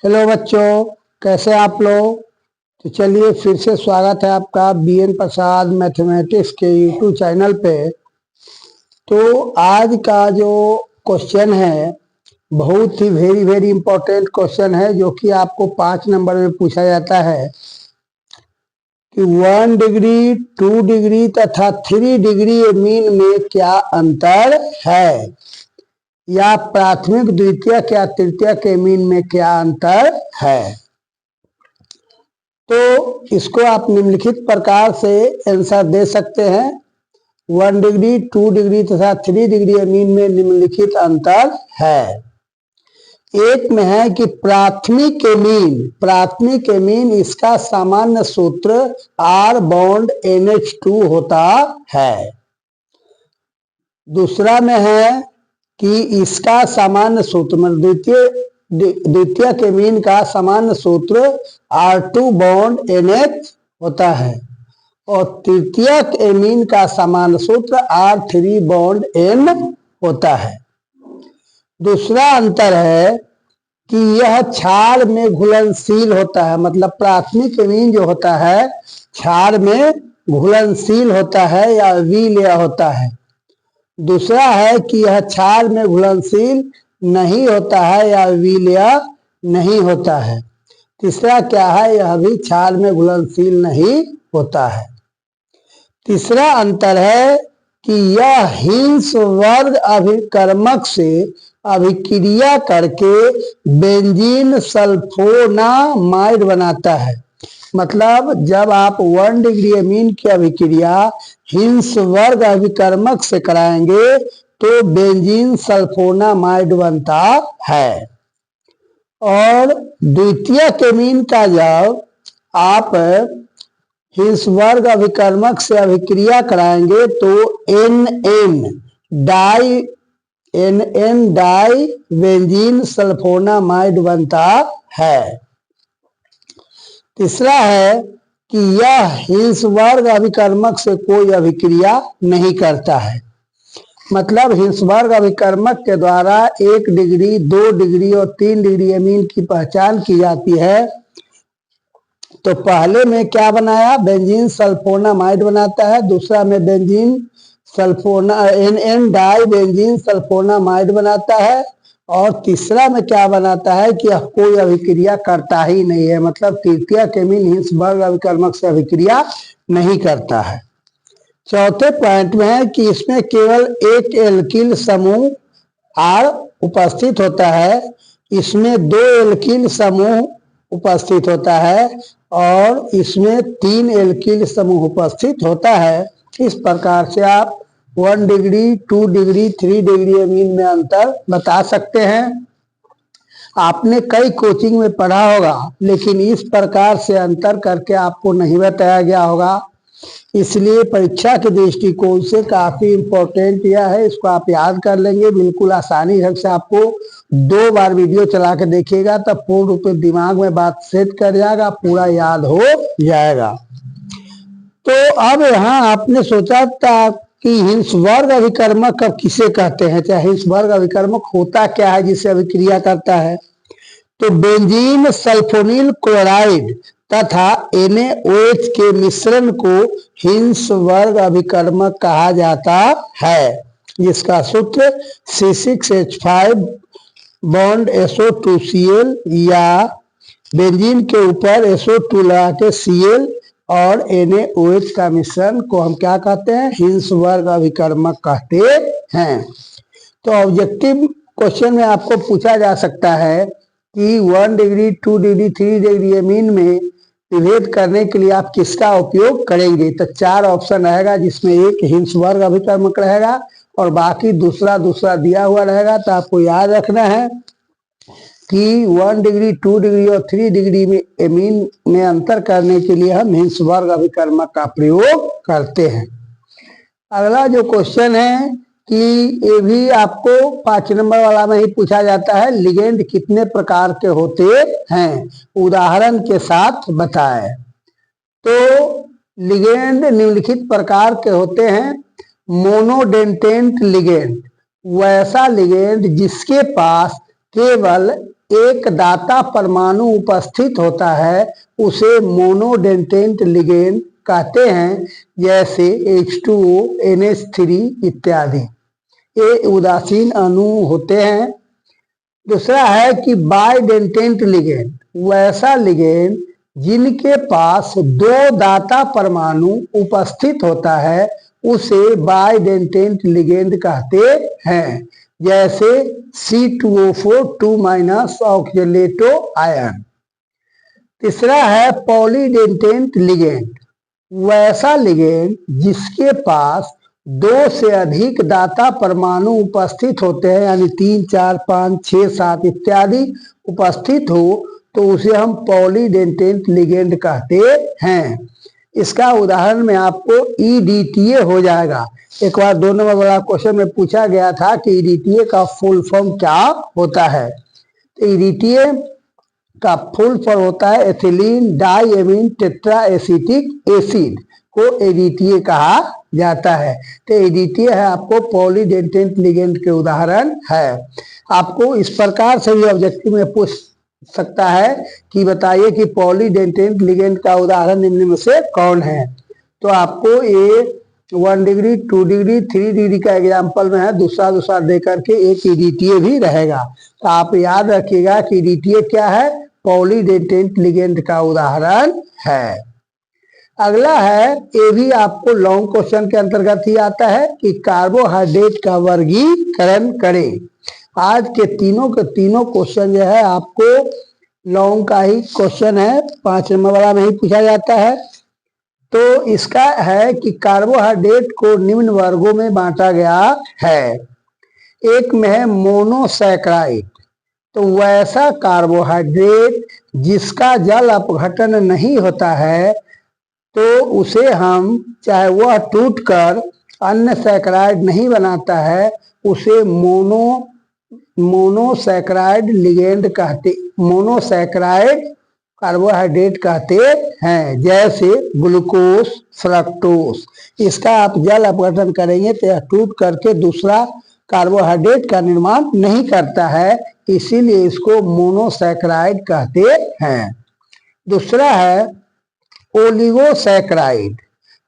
Hello बच्चों, कैसे आप लोग। तो चलिए फिर से स्वागत है आपका बीएन प्रसाद मैथमेटिक्स के यूट्यूब चैनल पे। तो आज का जो क्वेश्चन है बहुत ही वेरी इंपॉर्टेंट क्वेश्चन है, जो कि आपको 5 नंबर में पूछा जाता है कि 1 डिग्री 2 डिग्री तथा 3 डिग्री मीन में क्या अंतर है, या प्राथमिक द्वितीयक या तृतीयक के मीन में क्या अंतर है। तो इसको आप निम्नलिखित प्रकार से आंसर दे सकते हैं। 1 डिग्री 2 डिग्री तथा 3 डिग्री मीन में निम्नलिखित अंतर है। एक में है कि प्राथमिक के मीन इसका सामान्य सूत्र R बॉन्ड NH2 होता है। दूसरा में है कि इसका सामान्य सूत्र मतलब द्वितीय के मीन का सामान्य सूत्र R2 बॉन्ड NH होता है, और तृतीयक एमीन का सामान्य सूत्र R3 बॉन्ड N होता है। दूसरा अंतर है कि यह क्षार में घुलनशील होता है, मतलब प्राथमिक एमीन जो होता है क्षार में घुलनशील होता है या विलेय होता है। दूसरा है कि यह क्षार में घुलनशील नहीं होता है या विलेय नहीं होता है। तीसरा क्या है, यह भी क्षार में घुलनशील नहीं होता है। तीसरा अंतर है कि यह हिंस वर्ग अभिकर्मक से अभिक्रिया करके बेंजीन सल्फोनामाइड बनाता है। मतलब जब आप 1 डिग्री अमीन की अभिक्रिया हिंस वर्ग अभिकर्मक से कराएंगे तो बेंजीन सल्फोनामाइड बनता है। और द्वितीयक एमीन का जब आप हिंस वर्ग अभिकर्मक से अभिक्रिया कराएंगे तो NN डाई बेंजीन सल्फोनामाइड बनता है। तीसरा है कि यह हिंस वर्ग अभिकर्मक से कोई अभिक्रिया नहीं करता है। मतलब हिंस वर्ग अभिकर्मक के द्वारा 1 डिग्री 2 डिग्री और 3 डिग्री अमीन की पहचान की जाती है। तो पहले में क्या बनाया, बेंजीन सल्फोनामाइड बनाता है। दूसरा में benzene NN di benzene sulphonamide बनाता है। और तीसरा में क्या बनाता है कि यह कोई अभिक्रिया करता ही नहीं है, मतलब तृतीयक एमीन हिंस वर्ग अभिकर्मक से अभिक्रिया नहीं करता है। चौथे पॉइंट में है कि इसमें केवल एक एल्किल समूह R उपस्थित होता है, इसमें 2 एल्किल समूह उपस्थित होता है और इसमें 3 एल्किल समूह उपस्थित होता है। इस प्रकार से आप 1 डिग्री 2 डिग्री 3 डिग्री अमीन में अंतर बता सकते हैं। आपने कई कोचिंग में पढ़ा होगा, लेकिन इस प्रकार से अंतर करके आपको नहीं बताया गया होगा, इसलिए परीक्षा के दृष्टिकोण से काफी इम्पोर्टेंट यह है। इसको आप याद कर लेंगे, बिल्कुल आसानी ढंग से। आपको 2 बार वीडियो चला के देखिएगा तब पूर्ण रूप में दिमाग में बात सेट कर जाएगा, पूरा याद हो जाएगा। तो अब यहाँ आपने सोचा था कि हिंस वर्ग अभिकर्मक अब किसे कहते हैं, चाहे हिंस वर्ग अभिकर्मक होता क्या है जिसे अभिक्रिया करता है। तो बेंजीन सल्फोनिल क्लोराइड तथा NaOH के मिश्रण को हिंस वर्ग अभिकर्मक कहा जाता है, जिसका सूत्र C6H5 बॉन्ड SO2Cl, या बेंजीन के ऊपर SO2 लगा के Cl और NaOH का मिश्रण को हम क्या कहते हैं, हिंस वर्ग अभिकर्मक कहते हैं। तो ऑब्जेक्टिव क्वेश्चन में आपको पूछा जा सकता है कि 1 डिग्री 2 डिग्री 3 डिग्री अमीन में विभेद करने के लिए आप किसका उपयोग करेंगे। तो 4 ऑप्शन रहेगा, जिसमें एक हिंस वर्ग अभिकर्मक रहेगा और बाकी दूसरा दिया हुआ रहेगा। तो आपको याद रखना है कि 1 डिग्री 2 डिग्री और 3 डिग्री में एमीन में अंतर करने के लिए हम हिंस वर्ग अभिकर्मक का प्रयोग करते हैं। अगला जो क्वेश्चन है कि ये भी आपको 5 नंबर वाला में ही पूछा जाता है, लिगेंड कितने प्रकार के होते हैं, उदाहरण के साथ बताएं। तो लिगेंड निम्नलिखित प्रकार के होते हैं। मोनोडेंटेंट लिगेंड, वैसा लिगेंड जिसके पास केवल एक दाता परमाणु उपस्थित होता है उसे मोनोडेंटेंट लिगेंड कहते हैं, जैसे H2O, NH3 इत्यादि। ये उदासीन अणु होते हैं। दूसरा है कि बाइडेंटेंट लिगेंड, वैसा लिगेंड जिनके पास दो दाता परमाणु उपस्थित होता है उसे बाइडेंटेंट लिगेंड कहते हैं, जैसे C2O4 2- ऑक्जेलेटो आयन। तीसरा है पॉलीडेंटेंट लिगेंड, वैसा लिगेंड जिसके पास 2 से अधिक दाता परमाणु उपस्थित होते हैं, यानी 3, 4, 5, 6, 7 इत्यादि उपस्थित हो तो उसे हम पॉलीडेंटेंट लिगेंड कहते हैं। इसका उदाहरण में आपको EDTA हो जाएगा। एक बार 2 नंबर वाला क्वेश्चन में पूछा गया था कि EDTA का फुल फॉर्म क्या होता है। तो EDTA का फुल फॉर्म होता है ethylene diamine tetra acetic acid को EDTA कहा जाता है। तो EDTA है आपको पॉलीडेंटेंट लिगेंड के उदाहरण है। आपको इस प्रकार से भी ऑब्जेक्टिव में पूछ सकता है कि बताइए कि पॉलीडेंटेंट लिगेंड का उदाहरण निम्न में से कौन है। तो आपको ये 1 डिग्री 2 डिग्री 3 डिग्री का एग्जाम्पल में है, दूसरा दे करके एक EDTA भी रहेगा। तो आप याद रखिएगा कि EDTA क्या है, पॉलीडेंटेंट लिगेंड का उदाहरण है। अगला है, ये भी आपको लॉन्ग क्वेश्चन के अंतर्गत ही आता है कि कार्बोहाइड्रेट का वर्गीकरण करें। आज के तीनों क्वेश्चन जो है आपको लॉन्ग का ही क्वेश्चन है, 5 नंबर वाला में ही पूछा जाता है। तो इसका है कि कार्बोहाइड्रेट को निम्न वर्गों में बांटा गया है। एक में है मोनोसैकराइड, तो वैसा कार्बोहाइड्रेट जिसका जल अपघटन नहीं होता है तो उसे हम, चाहे वह टूटकर अन्य सैकराइड नहीं बनाता है, उसे मोनोसैकराइड लिगेंड कहते, मोनोसैकराइड कार्बोहाइड्रेट कहते हैं, जैसे ग्लूकोज, फ्रक्टोज। इसका आप जल अपघटन करेंगे तो यह टूट करके दूसरा कार्बोहाइड्रेट का निर्माण नहीं करता है, इसीलिए इसको मोनोसैकराइड कहते हैं। दूसरा है ओलिगोसैकराइड,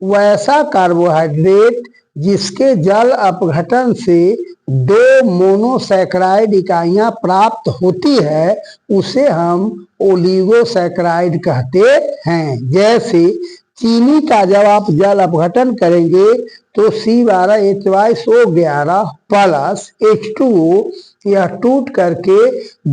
वैसा कार्बोहाइड्रेट जिसके जल अपघटन से 2 मोनोसैकराइड इकाइयां प्राप्त होती है उसे हम ओलिगोसैकराइड कहते हैं। जैसे चीनी का जब आप जल अपघटन करेंगे तो C12H12O11 प्लस H2O यह टूट करके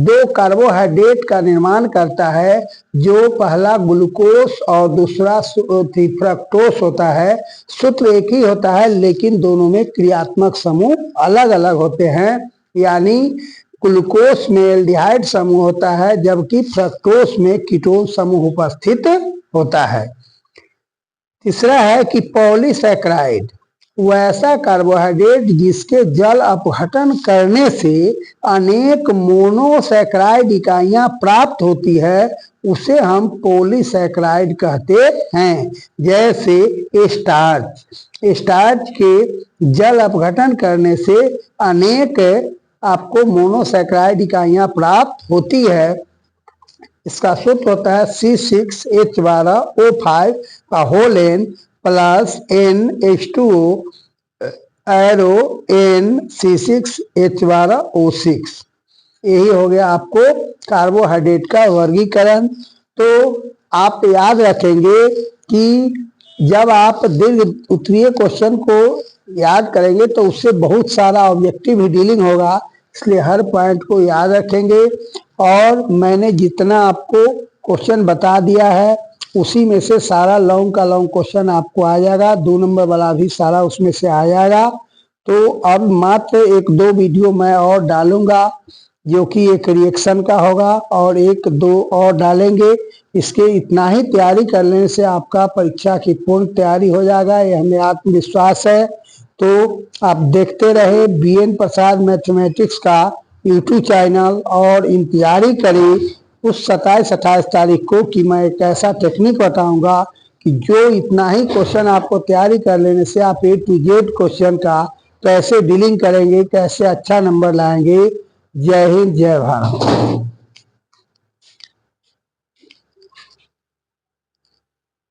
2 कार्बोहाइड्रेट का निर्माण करता है, जो पहला ग्लूकोज और दूसरा फ्रक्टोज होता है। सूत्र एक ही होता है लेकिन दोनों में क्रियात्मक समूह अलग अलग होते हैं, यानी ग्लूकोज में एल्डिहाइड समूह होता है जबकि फ्रक्टोज में कीटोन समूह उपस्थित होता है। तीसरा है कि पॉलीसैकराइड, वैसा कार्बोहाइड्रेट जिसके जल अपघटन करने से अनेक मोनोसैकराइड इकाइयां प्राप्त होती है उसे हम पॉलीसैकराइड कहते हैं। जैसे स्टार्च के जल अपघटन करने से अनेक आपको मोनोसैकराइड इकाइयां प्राप्त होती है। इसका सूत्र होता है C6H12O5 का whole N plus NH2O arrow NC6H12O6। यही हो गया आपको कार्बोहाइड्रेट का वर्गीकरण। तो आप याद रखेंगे कि जब आप दीर्घ उत्तरीय क्वेश्चन को याद करेंगे तो उससे बहुत सारा ऑब्जेक्टिव ही डीलिंग होगा, इसलिए हर पॉइंट को याद रखेंगे। और मैंने जितना आपको क्वेश्चन बता दिया है उसी में से सारा लॉन्ग का लॉन्ग क्वेश्चन आपको आ जाएगा, 2 नंबर वाला भी सारा उसमें से आ जाएगा। तो अब मात्र 1-2 वीडियो मैं और डालूंगा जो कि एक रिएक्शन का होगा और 1-2 और डालेंगे। इसके इतना ही तैयारी कर लेने से आपका परीक्षा की पूर्ण तैयारी हो जाएगा, ये हमें आत्मविश्वास है। तो आप देखते रहे BN प्रसाद मैथमेटिक्स का यूट्यूब चैनल और इंतजारी करें उस 27-28 तारीख को कि मैं एक ऐसा टेक्निक बताऊंगा कि जो इतना ही क्वेश्चन आपको तैयारी कर लेने से आप A to Z क्वेश्चन का कैसे डीलिंग करेंगे, कैसे अच्छा नंबर लाएंगे। जय हिंद, जय भारत।